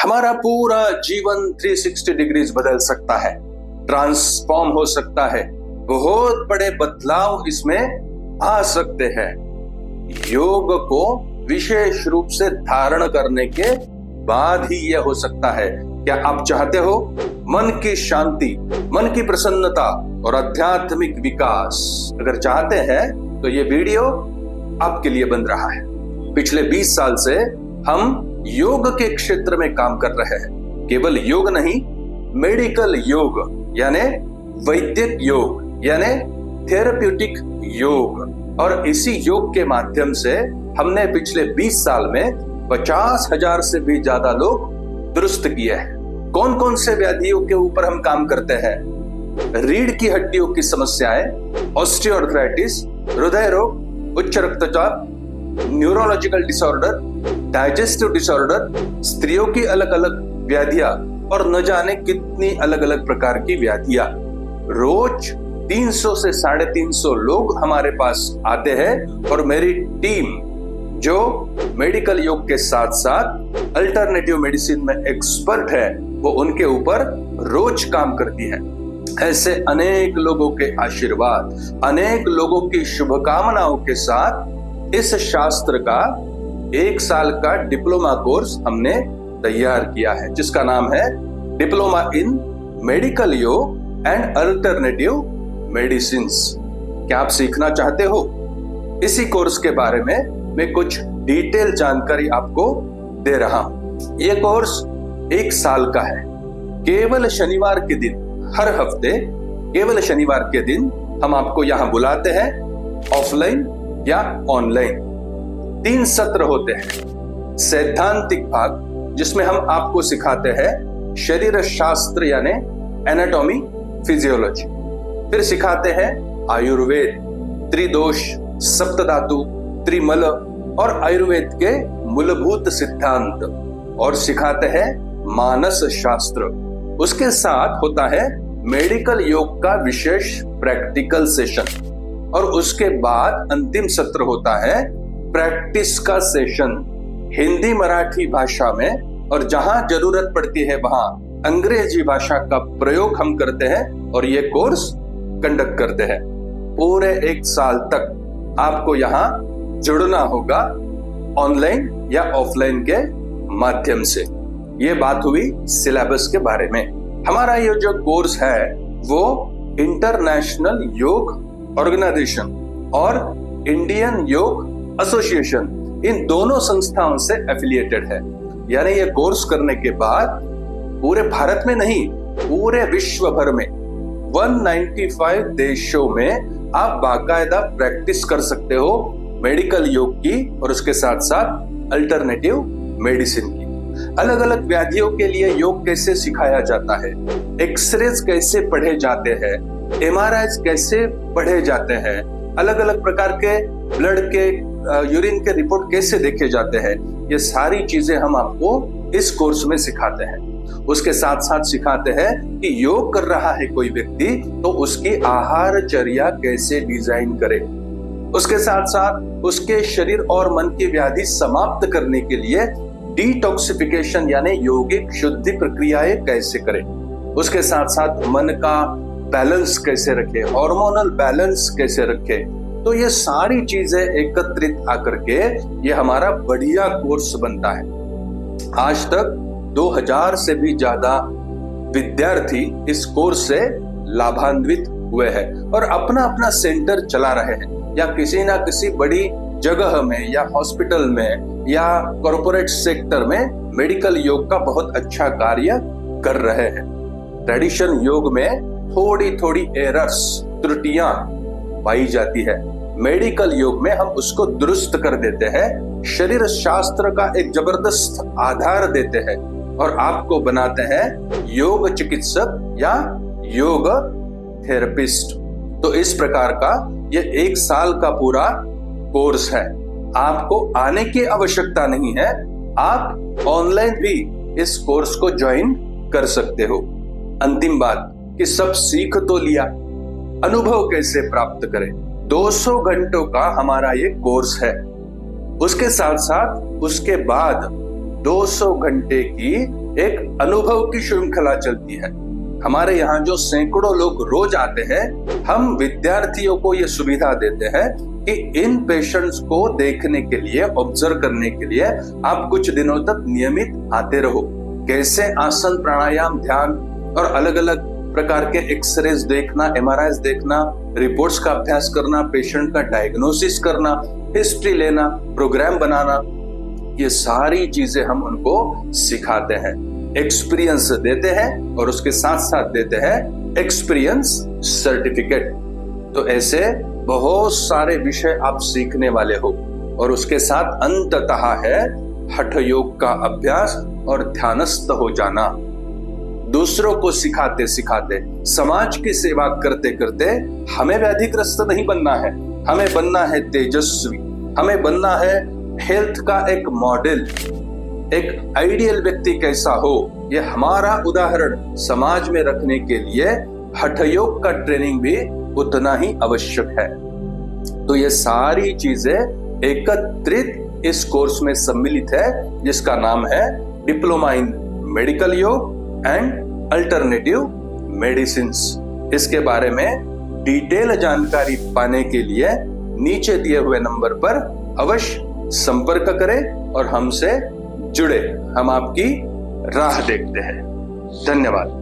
हमारा पूरा जीवन 360 डिग्रीज बदल सकता है, ट्रांसफॉर्म हो सकता है, बहुत बड़े बदलाव इसमें आ सकते हैं। योग को विशेष रूप से धारण करने के बाद ही यह हो सकता है। क्या आप चाहते हो मन की शांति, मन की प्रसन्नता और आध्यात्मिक विकास? अगर चाहते हैं तो ये वीडियो आपके लिए बन रहा है। पिछले 20 साल से हम योग के क्षेत्र में काम कर रहे हैं। केवल योग नहीं, मेडिकल योग यानी वैद्यक योग यानी थेरेप्यूटिक योग। और इसी योग के माध्यम से हमने पिछले 20 साल में 50,000 से भी ज्यादा लोग दुरुस्त किए हैं। कौन कौन से व्याधियों के ऊपर हम काम करते हैं? रीढ़ की हड्डियों की समस्याएं, ऑस्टियोआर्थराइटिस, हृदय रोग, उच्च रक्तचाप, न्यूरोलॉजिकल डिसऑर्डर, डाइजेस्टिव डिसऑर्डर, स्त्रियों की अलग अलग व्याधियां और न जाने कितनी अलग अलग प्रकार की व्याधियां। रोज 300 से 350 लोग हमारे पास आते हैं और मेरी टीम जो मेडिकल योग के साथ साथ अल्टरनेटिव मेडिसिन में एक्सपर्ट है, वो उनके ऊपर रोज काम करती है। ऐसे अनेक लोगों के आशीर्वाद, अनेक लोगों की शुभकामनाओं के साथ इस शास्त्र का 1 साल का डिप्लोमा कोर्स हमने तैयार किया है, जिसका नाम है डिप्लोमा इन मेडिकल योग एंड अल्टरनेटिव मेडिसिन्स। क्या आप सीखना चाहते हो? इसी कोर्स के बारे में मैं कुछ डिटेल जानकारी आपको दे रहा हूं। यह कोर्स 1 साल का है। केवल शनिवार के दिन, हर हफ्ते केवल शनिवार के दिन हम आपको यहां बुलाते हैं, ऑफलाइन या ऑनलाइन। 3 सत्र होते हैं। सैद्धांतिक भाग, जिसमें हम आपको सिखाते हैं शरीर शास्त्र यानी एनाटॉमी, फिजियोलॉजी। फिर सिखाते हैं आयुर्वेद, त्रिदोष, सप्तधातु, त्रिमल और आयुर्वेद के मूलभूत सिद्धांत, और सिखाते हैं मानस शास्त्र। उसके साथ होता है मेडिकल योग का विशेष प्रैक्टिकल सेशन, और उसके बाद अंतिम सत्र होता है प्रैक्टिस का सेशन, हिंदी मराठी भाषा में, और जहां जरूरत पड़ती है वहां अंग्रेजी भाषा का प्रयोग हम करते हैं और ये कोर्स कंडक्ट करते हैं। पूरे 1 साल तक आपको यहाँ जुड़ना होगा ऑनलाइन या ऑफलाइन के माध्यम से। ये बात हुई सिलेबस के बारे में। हमारा ये जो कोर्स है वो इंटरनेशनल योग ऑर्गेनाइजेशन और इंडियन योग एसोसिएशन, इन दोनों संस्थाओं से एफिलिएटेड है। यानी ये कोर्स करने के बाद पूरे भारत में नहीं, पूरे विश्व भर में 195 देशों में आप बाकायदा प्रैक्टिस कर सकते हो मेडिकल योग की, और उसके साथ साथ अल्टरनेटिव मेडिसिन की। अलग अलग व्याधियों के लिए योग कैसे सिखाया जाता है, एक्सरेज कैसे पढ़े जाते हैं, एमआरआई कैसे पढ़े जाते हैं, अलग अलग प्रकार के ब्लड के यूरिन के रिपोर्ट कैसे देखे जाते हैं, ये सारी चीजें हम आपको इस कोर्स में सिखाते हैं। उसके साथ साथ सिखाते हैं कि योग कर रहा है कोई व्यक्ति तो उसकी आहारचर्या कैसे डिजाइन करे। उसके साथ साथ उसके शरीर और मन की व्याधि समाप्त करने के लिए डिटॉक्सिफिकेशन यानी यौगिक शुद्धि प्रक्रियाएं कैसे करें। उसके साथ साथ मन का बैलेंस कैसे रखे, हार्मोनल बैलेंस कैसे रखे। तो ये सारी चीजें एकत्रित आकर के ये हमारा बढ़िया कोर्स बनता है। आज तक 2000 से भी ज्यादा विद्यार्थी इस कोर्स से लाभान्वित हुए हैं और अपना अपना सेंटर चला रहे हैं, या किसी ना किसी बड़ी जगह में या हॉस्पिटल में या कॉर्पोरेट सेक्टर में मेडिकल योग का बहुत अच्छा कार्य कर रहे हैं। ट्रेडिशन योग में थोड़ी थोड़ी एरर्स, त्रुटियां पाई जाती है। मेडिकल योग में हम उसको दुरुस्त कर देते हैं, शरीर शास्त्र का एक जबरदस्त आधार देते हैं और आपको बनाते हैं योग चिकित्सक या योग थेरेपिस्ट। तो इस प्रकार का ये 1 साल का पूरा कोर्स है। आपको आने की आवश्यकता नहीं है, आप ऑनलाइन भी इस कोर्स को ज्वाइन कर सकते हो। अंतिम बात कि सब सीख तो लिया, अनुभव कैसे प्राप्त करें। 200 घंटों का हमारा ये कोर्स है। उसके साथ साथ उसके बाद 200 घंटे की एक अनुभव की श्रृंखला चलती है। हमारे यहाँ जो सैकड़ों लोग रोज आते हैं, हम विद्यार्थियों को ये सुविधा देते हैं कि इन पेशेंट्स को देखने के लिए, ऑब्जर्व करने के लिए आप कुछ दिनों तक नियमित आते रहो। कैसे आसन, प्राणायाम, ध्यान और अलग अलग प्रकार के एक्सरेज देखना, एमआरआई देखना, रिपोर्ट्स का अभ्यास करना, पेशेंट का डायग्नोसिस करना, हिस्ट्री लेना, प्रोग्राम बनाना, ये सारी चीजें हम उनको सिखाते हैं। एक्सपीरियंस देते हैं और उसके साथ साथ देते हैं एक्सपीरियंस सर्टिफिकेट। तो ऐसे बहुत सारे विषय आप सीखने वाले हो और उसके साथ अंततः है हठ योग का अभ्यास और ध्यानस्थ हो जाना। दूसरों को सिखाते सिखाते, समाज की सेवा करते करते हमें व्याधिग्रस्त नहीं बनना है, हमें बनना है तेजस्वी, हमें बनना है हेल्थ का एक मॉडल, एक आइडियल व्यक्ति कैसा हो, ये हमारा उदाहरण समाज में रखने के लिए हठ योग का ट्रेनिंग भी उतना ही आवश्यक है। तो ये सारी चीजें एकत्रित इस कोर्स में सम्मिलित है, जिसका नाम है डिप्लोमा इन मेडिकल योग एंड अल्टरनेटिव मेडिसिन्स। इसके बारे में डिटेल जानकारी पाने के लिए नीचे दिए हुए नंबर पर अवश्य संपर्क करें और हमसे जुड़े। हम आपकी राह देखते हैं। धन्यवाद।